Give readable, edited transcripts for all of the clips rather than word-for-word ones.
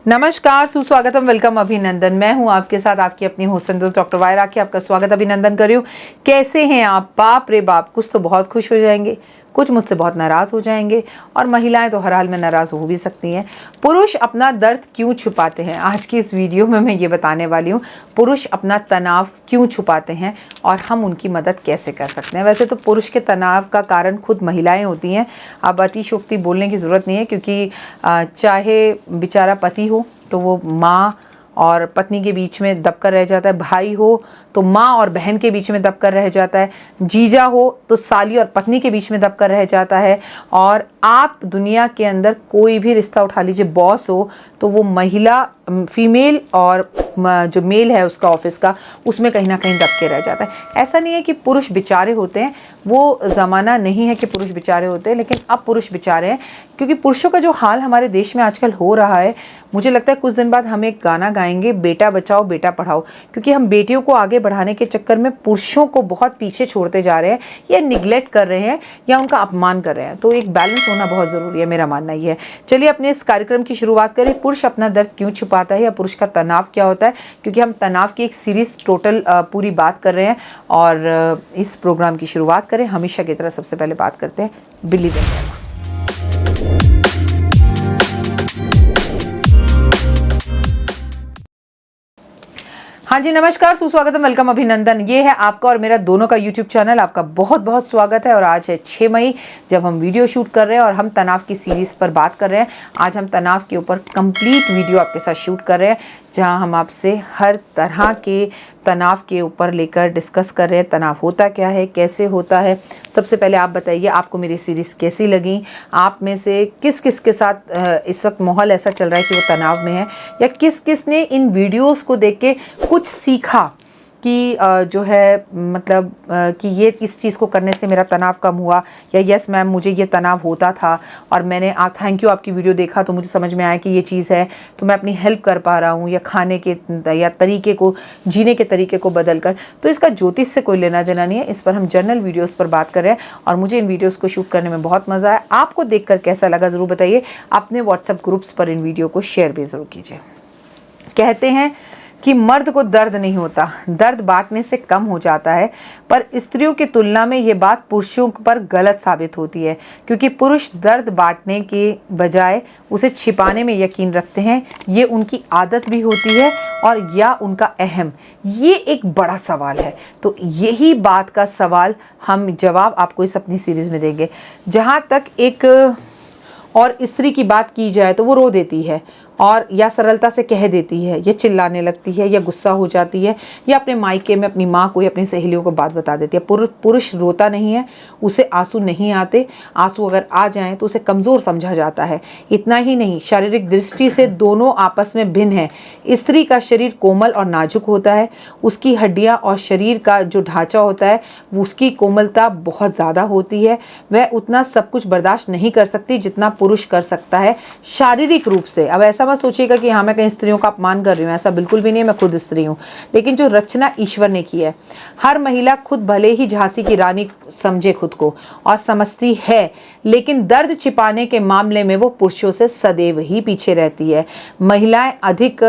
नमस्कार, सुस्वागतम, वेलकम, अभिनंदन। मैं हूं आपके साथ आपकी अपनी होस्ट दोस्त डॉक्टर वायरा की आपका स्वागत अभिनंदन कर रही हूं। कैसे हैं आप? बाप रे बाप, कुछ तो बहुत खुश हो जाएंगे, कुछ मुझसे बहुत नाराज़ हो जाएंगे, और महिलाएं तो हर हाल में नाराज़ हो भी सकती हैं। पुरुष अपना दर्द क्यों छुपाते हैं, आज की इस वीडियो में मैं ये बताने वाली हूँ। पुरुष अपना तनाव क्यों छुपाते हैं और हम उनकी मदद कैसे कर सकते हैं। वैसे तो पुरुष के तनाव का कारण खुद महिलाएं होती हैं। अब अतिशयोक्ति बोलने की ज़रूरत नहीं है, क्योंकि चाहे बेचारा पति हो तो वो माँ और पत्नी के बीच में दबकर रह जाता है, भाई हो तो माँ और बहन के बीच में दबकर रह जाता है, जीजा हो तो साली और पत्नी के बीच में दबकर रह जाता है। और आप दुनिया के अंदर कोई भी रिश्ता उठा लीजिए, बॉस हो तो वो महिला फीमेल और जो मेल है उसका ऑफिस का, उसमें कहीं ना कहीं दब के रह जाता है। ऐसा नहीं है कि पुरुष बेचारे होते हैं, वो ज़माना नहीं है कि पुरुष बेचारे होते हैं, लेकिन अब पुरुष बेचारे हैं, क्योंकि पुरुषों का जो हाल हमारे देश में आजकल हो रहा है, मुझे लगता है कुछ दिन बाद हम एक गाना गाएंगे, बेटा बचाओ बेटा पढ़ाओ, क्योंकि हम बेटियों को आगे बढ़ाने के चक्कर में पुरुषों को बहुत पीछे छोड़ते जा रहे हैं, या निगलेक्ट कर रहे हैं, या उनका अपमान कर रहे हैं। तो एक बैलेंस होना बहुत ज़रूरी है, मेरा मानना ये है। चलिए अपने इस कार्यक्रम की शुरुआत करें। पुरुष अपना दर्द क्यों छुपाता है, या पुरुष का तनाव क्या होता है, क्योंकि हम तनाव की एक सीरीज टोटल पूरी बात कर रहे हैं। और इस प्रोग्राम की शुरुआत करें हमेशा की तरह। सबसे पहले बात करते हैं बिल्ली दंडा। हाँ जी, नमस्कार, सुस्वागतम, वेलकम, अभिनंदन। ये है आपका और मेरा दोनों का यूट्यूब चैनल। आपका बहुत बहुत स्वागत है। और आज है 6 मई, जब हम वीडियो शूट कर रहे हैं और हम तनाव की सीरीज़ पर बात कर रहे हैं। आज हम तनाव के ऊपर कंप्लीट वीडियो आपके साथ शूट कर रहे हैं, जहां हम आपसे हर तरह के तनाव के ऊपर लेकर डिस्कस कर रहे हैं। तनाव होता क्या है, कैसे होता है। सबसे पहले आप बताइए, आपको मेरी सीरीज़ कैसी लगी? आप में से किस किस के साथ इस वक्त माहौल ऐसा चल रहा है कि वो तनाव में है, या किस किस ने इन वीडियोस को देख के कुछ सीखा कि जो है मतलब कि ये इस चीज़ को करने से मेरा तनाव कम हुआ, या यस मैम मुझे ये तनाव होता था और मैंने थैंक यू आपकी वीडियो देखा तो मुझे समझ में आया कि ये चीज़ है, तो मैं अपनी हेल्प कर पा रहा हूँ, या खाने के या तरीके को, जीने के तरीके को बदल कर। तो इसका ज्योतिष से कोई लेना देना नहीं है, इस पर हम जनरल वीडियोज़ पर बात कर रहे हैं। और मुझे इन वीडियोज़ को शूट करने में बहुत मज़ा आया। आपको देख कर कैसा लगा ज़रूर बताइए। अपने व्हाट्सएप ग्रुप्स पर इन वीडियो को शेयर भी ज़रूर कीजिए। कहते हैं कि मर्द को दर्द नहीं होता, दर्द बांटने से कम हो जाता है, पर स्त्रियों की तुलना में ये बात पुरुषों पर गलत साबित होती है, क्योंकि पुरुष दर्द बांटने के बजाय उसे छिपाने में यकीन रखते हैं। ये उनकी आदत भी होती है, और या उनका अहम। ये एक बड़ा सवाल है। तो यही बात का सवाल हम जवाब आपको इस अपनी सीरीज़ में देंगे। जहाँ तक एक और स्त्री की बात की जाए तो वो रो देती है, और या सरलता से कह देती है, या चिल्लाने लगती है, या गुस्सा हो जाती है, या अपने मायके में अपनी माँ को या अपनी सहेलियों को बात बता देती है। पुरुष रोता नहीं है, उसे आंसू नहीं आते। आंसू अगर आ जाएं तो उसे कमज़ोर समझा जाता है। इतना ही नहीं, शारीरिक दृष्टि से दोनों आपस में भिन्न है। स्त्री का शरीर कोमल और नाजुक होता है, उसकी हड्डियाँ और शरीर का जो ढांचा होता है उसकी कोमलता बहुत ज़्यादा होती है। वह उतना सब कुछ बर्दाश्त नहीं कर सकती जितना पुरुष कर सकता है शारीरिक रूप से। अब ऐसा मत सोचिएगा कि हाँ मैं कहीं स्त्रियों का अपमान कर रही हूँ, ऐसा बिल्कुल भी नहीं है। मैं खुद स्त्री हूँ, लेकिन जो रचना ईश्वर ने की है, हर महिला खुद भले ही झांसी की रानी समझे खुद को और समझती है, लेकिन दर्द छिपाने के मामले में वो पुरुषों से सदैव ही पीछे रहती है। महिलाएं अधिक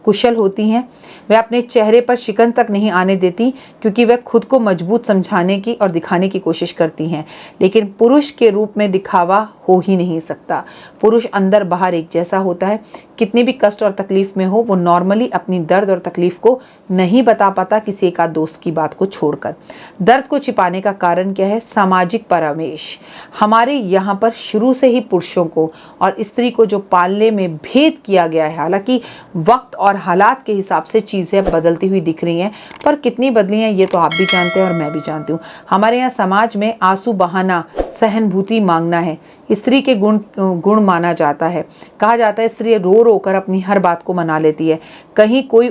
कुशल होती हैं, वह अपने चेहरे पर शिकन तक नहीं आने देती, क्योंकि वह खुद को मजबूत समझाने की और दिखाने की कोशिश करती हैं। लेकिन पुरुष के रूप में दिखावा हो ही नहीं सकता। पुरुष अंदर बाहर एक जैसा होता है। कितनी भी कष्ट और तकलीफ में हो, वो नॉर्मली अपनी दर्द और तकलीफ को नहीं बता पाता, किसी एक आध दोस्त की बात को छोड़कर। दर्द को छिपाने का कारण क्या है? सामाजिक परवेश। हमारे यहाँ पर शुरू से ही पुरुषों को और स्त्री को जो पालने में भेद किया गया है, हालांकि वक्त और हालात के हिसाब से चीज़ें बदलती हुई दिख रही हैं, पर कितनी बदली हैं ये तो आप भी जानते हैं और मैं भी जानती हूँ। हमारे यहाँ समाज में आंसू बहाना, सहानुभूति मांगना है स्त्री के गुण माना जाता है। कहा जाता है स्त्री रो रो कर अपनी हर बात को मना लेती है। कहीं कोई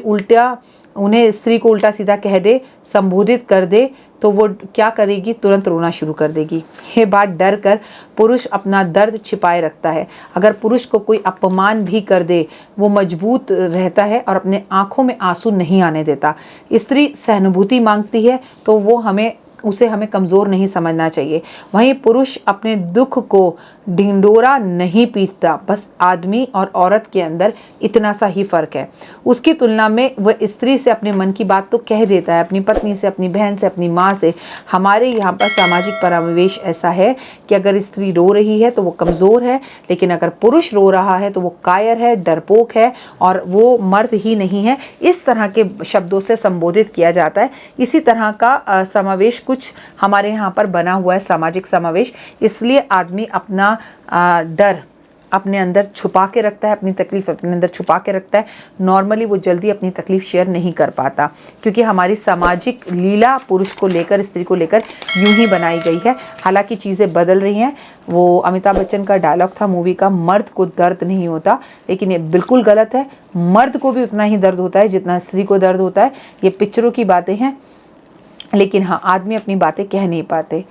उन्हें स्त्री को उल्टा सीधा कह दे, संबोधित कर दे, तो वो क्या करेगी? तुरंत रोना शुरू कर देगी। ये बात डर कर पुरुष अपना दर्द छिपाए रखता है। अगर पुरुष को कोई अपमान भी कर दे, वो मजबूत रहता है और अपने आंखों में आंसू नहीं आने देता। स्त्री सहानुभूति मांगती है तो वो हमें उसे हमें कमज़ोर नहीं समझना चाहिए। वहीं पुरुष अपने दुख को ढिंढोरा नहीं पीटता, बस आदमी और औरत के अंदर इतना सा ही फ़र्क है। उसकी तुलना में वह स्त्री से अपने मन की बात तो कह देता है, अपनी पत्नी से, अपनी बहन से, अपनी माँ से। हमारे यहाँ पर सामाजिक परिवेश ऐसा है कि अगर स्त्री रो रही है तो वो कमज़ोर है, लेकिन अगर पुरुष रो रहा है तो वो कायर है, डरपोक है और वो मर्द ही नहीं है। इस तरह के शब्दों से संबोधित किया जाता है। इसी तरह का समावेश कुछ हमारे यहाँ पर बना हुआ है, सामाजिक समावेश। इसलिए आदमी अपना डर अपने अंदर छुपा के रखता है, अपनी तकलीफ़ अपने अंदर छुपा के रखता है। नॉर्मली वो जल्दी अपनी तकलीफ़ शेयर नहीं कर पाता, क्योंकि हमारी सामाजिक लीला पुरुष को लेकर, स्त्री को लेकर यूं ही बनाई गई है। हालांकि चीज़ें बदल रही हैं। वो अमिताभ बच्चन का डायलॉग था मूवी का, मर्द को दर्द नहीं होता, लेकिन ये बिल्कुल गलत है। मर्द को भी उतना ही दर्द होता है जितना स्त्री को दर्द होता है। ये पिक्चरों की बातें हैं, लेकिन हाँ, आदमी अपनी बातें कह नहीं पाते।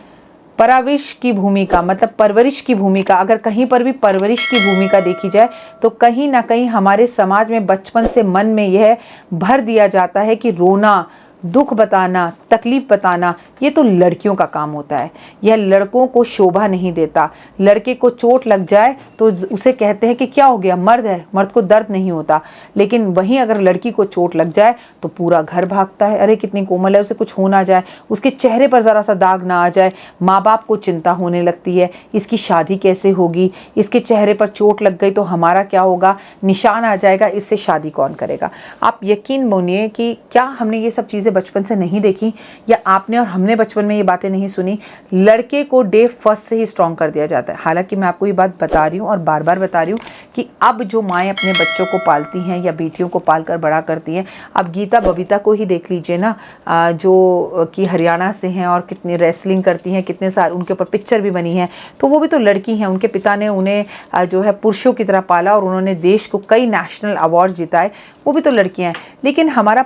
परवरिश की भूमिका, मतलब परवरिश की भूमिका, अगर कहीं पर भी परवरिश की भूमिका देखी जाए तो कहीं ना कहीं हमारे समाज में बचपन से मन में यह भर दिया जाता है कि रोना, दुख बताना, तकलीफ बताना ये तो लड़कियों का काम होता है। यह लड़कों को शोभा नहीं देता। लड़के को चोट लग जाए तो उसे कहते हैं कि क्या हो गया, मर्द है, मर्द को दर्द नहीं होता। लेकिन वहीं अगर लड़की को चोट लग जाए तो पूरा घर भागता है, अरे कितनी कोमल है, उसे कुछ हो ना जाए, उसके चेहरे पर ज़रा सा दाग ना आ जाए। माँ बाप को चिंता होने लगती है, इसकी शादी कैसे होगी, इसके चेहरे पर चोट लग गई तो हमारा क्या होगा, निशान आ जाएगा, इससे शादी कौन करेगा। आप यकीन मानिए कि क्या हमने ये सब चीज़ें बचपन से नहीं देखी, या आपने और हमने बचपन में ये बातें नहीं सुनी। लड़के को डे फर्स्ट से ही स्ट्रॉन्ग कर दिया जाता है। हालांकि मैं आपको ये बात बता रही हूँ और बार बार बता रही हूँ कि अब जो माएँ अपने बच्चों को पालती हैं या बेटियों को पालकर बड़ा करती हैं, अब गीता बबीता को ही देख लीजिए ना, जो कि हरियाणा से हैं और कितनी रेसलिंग करती हैं, कितने सारे उनके ऊपर पिक्चर भी बनी है, तो वो भी तो लड़की हैं। उनके पिता ने उन्हें जो है पुरुषों की तरह पाला और उन्होंने देश को कई नेशनल अवार्ड जिताए, वो भी तो लड़कियां हैं। लेकिन हमारा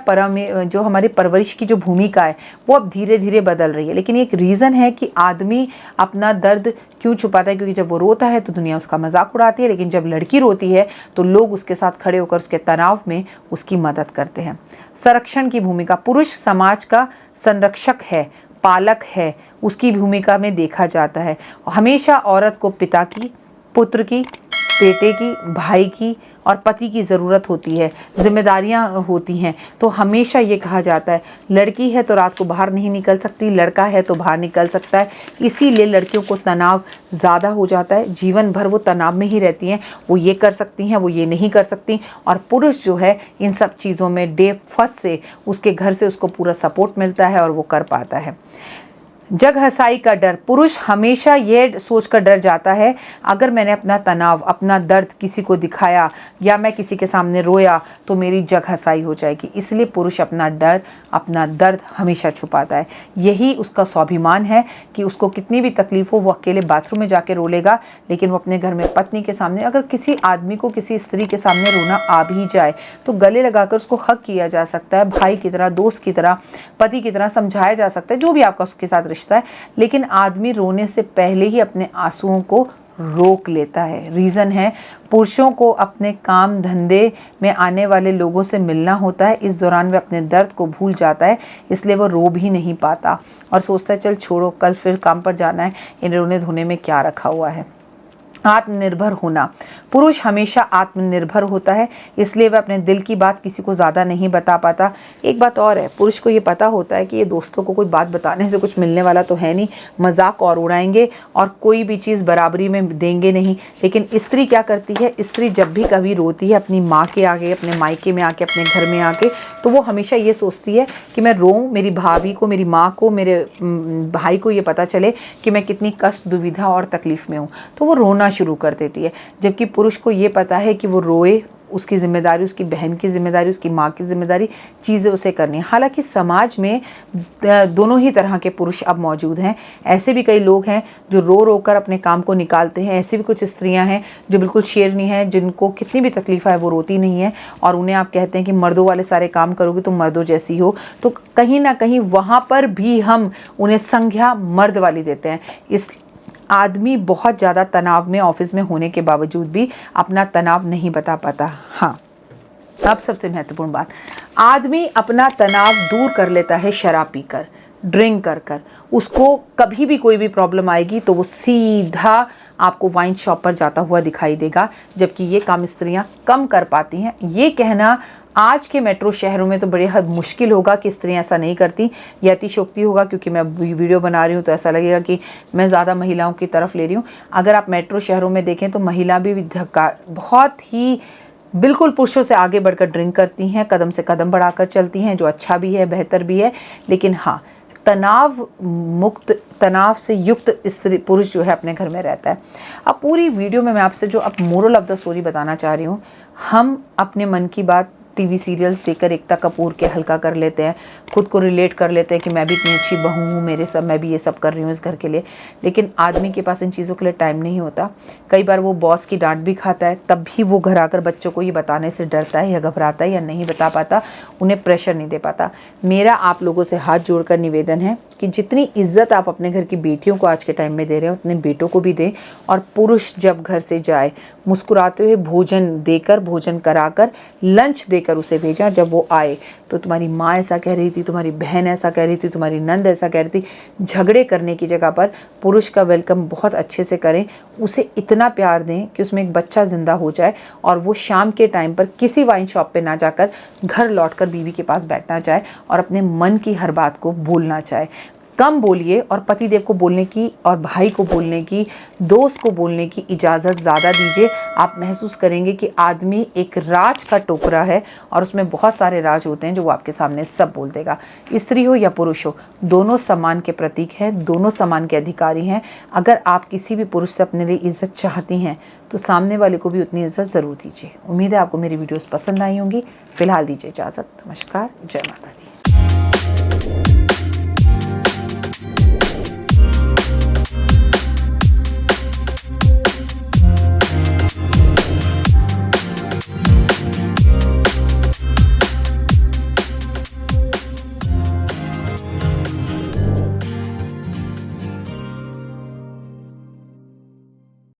जो हमारी परवरिश की जो भूमिका है वो अब धीरे धीरे बदल रही है। लेकिन एक रीज़न है कि आदमी अपना दर्द क्यों छुपाता है, क्योंकि जब वो रोता है तो दुनिया उसका मजाक उड़ाती है, लेकिन जब लड़की रोती है तो लोग उसके साथ खड़े होकर उसके तनाव में उसकी मदद करते हैं। संरक्षण की भूमिका, पुरुष समाज का संरक्षक है, पालक है, उसकी भूमिका में देखा जाता है। हमेशा औरत को पिता की, पुत्र की, बेटे की, भाई की और पति की ज़रूरत होती है, जिम्मेदारियां होती हैं। तो हमेशा ये कहा जाता है लड़की है तो रात को बाहर नहीं निकल सकती, लड़का है तो बाहर निकल सकता है। इसीलिए लड़कियों को तनाव ज़्यादा हो जाता है, जीवन भर वो तनाव में ही रहती हैं, वो ये कर सकती हैं, वो ये नहीं कर सकती। और पुरुष जो है इन सब चीज़ों में डे फर्स्ट से उसके घर से उसको पूरा सपोर्ट मिलता है और वो कर पाता है। जग हंसाई का डर, पुरुष हमेशा ये सोचकर डर जाता है अगर मैंने अपना तनाव, अपना दर्द किसी को दिखाया या मैं किसी के सामने रोया तो मेरी जग हंसाई हो जाएगी। इसलिए पुरुष अपना डर, अपना दर्द हमेशा छुपाता है। यही उसका स्वाभिमान है कि उसको कितनी भी तकलीफ हो वो अकेले बाथरूम में जाके रो लेगा, लेकिन वो अपने घर में पत्नी के सामने, अगर किसी आदमी को किसी स्त्री के सामने रोना आ भी जाए तो गले लगाकर उसको हक किया जा सकता है, भाई की तरह, दोस्त की तरह, पति की तरह समझाया जा सकता है, जो भी आपका उसके साथ रिश्ता है। लेकिन आदमी रोने से पहले ही अपने आंसुओं को रोक लेता है। रीज़न है, पुरुषों को अपने काम धंधे में आने वाले लोगों से मिलना होता है, इस दौरान वह अपने दर्द को भूल जाता है, इसलिए वो रो भी नहीं पाता और सोचता है चल छोड़ो, कल फिर काम पर जाना है, इन रोने धोने में क्या रखा हुआ है। आत्मनिर्भर होना, पुरुष हमेशा आत्मनिर्भर होता है, इसलिए वह अपने दिल की बात किसी को ज़्यादा नहीं बता पाता। एक बात और है, पुरुष को ये पता होता है कि ये दोस्तों को कोई बात बताने से कुछ मिलने वाला तो है नहीं, मजाक और उड़ाएंगे और कोई भी चीज़ बराबरी में देंगे नहीं। लेकिन स्त्री क्या करती है, स्त्री जब भी कभी रोती है अपनी माँ के आगे, अपने मायके में आके, अपने घर में आके, तो वो हमेशा ये सोचती है कि मैं रोऊं, मेरी भाभी को, मेरी माँ को, मेरे भाई को ये पता चले कि मैं कितनी कष्ट, दुविधा और तकलीफ़ में हूँ, तो वो रोना शुरू कर देती है। जबकि पुरुष को ये पता है कि वो रोए, उसकी जिम्मेदारी, उसकी बहन की जिम्मेदारी, उसकी माँ की जिम्मेदारी, चीज़ें उसे करनी है। हालांकि समाज में दोनों ही तरह के पुरुष अब मौजूद हैं। ऐसे भी कई लोग हैं जो रो रो कर अपने काम को निकालते हैं, ऐसी भी कुछ स्त्रियां हैं जो बिल्कुल शेरनी हैं, जिनको कितनी भी तकलीफ है वो रोती नहीं है और उन्हें आप कहते हैं कि मर्दों वाले सारे काम करोगे तो मर्दों जैसी हो, तो कहीं ना कहीं वहाँ पर भी हम उन्हें संज्ञा मर्द वाली देते हैं। इस आदमी बहुत ज़्यादा तनाव में ऑफिस में होने के बावजूद भी अपना तनाव नहीं बता पाता। हाँ, अब सबसे महत्वपूर्ण बात, आदमी अपना तनाव दूर कर लेता है शराब पीकर। ड्रिंक कर कर, उसको कभी भी कोई भी प्रॉब्लम आएगी तो वो सीधा आपको वाइन शॉप पर जाता हुआ दिखाई देगा, जबकि ये काम स्त्रियां कम कर पाती हैं। ये कहना आज के मेट्रो शहरों में तो बड़े हद मुश्किल होगा कि स्त्रियां ऐसा नहीं करती। यह अतिशयोक्ति होगा क्योंकि मैं वीडियो बना रही हूँ तो ऐसा लगेगा कि मैं ज़्यादा महिलाओं की तरफ ले रही हूँ। अगर आप मेट्रो शहरों में देखें तो महिला भी धक्का बहुत ही बिल्कुल पुरुषों से आगे बढ़कर ड्रिंक करती हैं, कदम से कदम बढ़ाकर चलती हैं, जो अच्छा भी है, बेहतर भी है। लेकिन हाँ, तनाव मुक्त, तनाव से युक्त स्त्री पुरुष जो है अपने घर में रहता है। अब पूरी वीडियो में मैं आपसे जो अब मोरल ऑफ द स्टोरी बताना चाह रही हूँ, हम अपने मन की बात टीवी सीरियल्स देखकर एकता कपूर के हल्का कर लेते हैं, खुद को रिलेट कर लेते हैं कि मैं भी इतनी अच्छी बहू हूँ, मैं भी ये सब कर रही हूँ इस घर के लिए। लेकिन आदमी के पास इन चीज़ों के लिए टाइम नहीं होता। कई बार वो बॉस की डांट भी खाता है, तब भी वो घर आकर बच्चों को ये बताने से डरता है या घबराता है या नहीं बता पाता, उन्हें प्रेशर नहीं दे पाता। मेरा आप लोगों से हाथ जोड़कर निवेदन है कि जितनी इज्जत आप अपने घर की बेटियों को आज के टाइम में दे रहे हो, उतने बेटों को भी दें। और पुरुष जब घर से जाए, मुस्कुराते हुए भोजन देकर, भोजन कराकर, लंच देकर उसे भेजा। जब वो आए तो तुम्हारी माँ ऐसा कह रही थी, तुम्हारी बहन ऐसा कह रही थी, तुम्हारी नंद ऐसा कह रही थी, झगड़े करने की जगह पर पुरुष का वेलकम बहुत अच्छे से करें। उसे इतना प्यार दें कि उसमें एक बच्चा जिंदा हो जाए और वो शाम के टाइम पर किसी वाइन शॉप पे ना जाकर घर लौटकर बीवी के पास बैठना चाहे और अपने मन की हर बात को बोलना चाहे। कम बोलिए और पतिदेव को बोलने की और भाई को बोलने की, दोस्त को बोलने की इजाज़त ज़्यादा दीजिए। आप महसूस करेंगे कि आदमी एक राज का टोकरा है और उसमें बहुत सारे राज होते हैं जो वो आपके सामने सब बोल देगा। स्त्री हो या पुरुष हो, दोनों सम्मान के प्रतीक हैं, दोनों सम्मान के अधिकारी हैं। अगर आप किसी भी पुरुष से अपने लिए इज्जत चाहती हैं तो सामने वाले को भी उतनी इज्जत ज़रूर दीजिए। उम्मीद है आपको मेरी वीडियोज़ पसंद आई होंगी। फिलहाल दीजिए इजाज़त। नमस्कार, जय माता दी।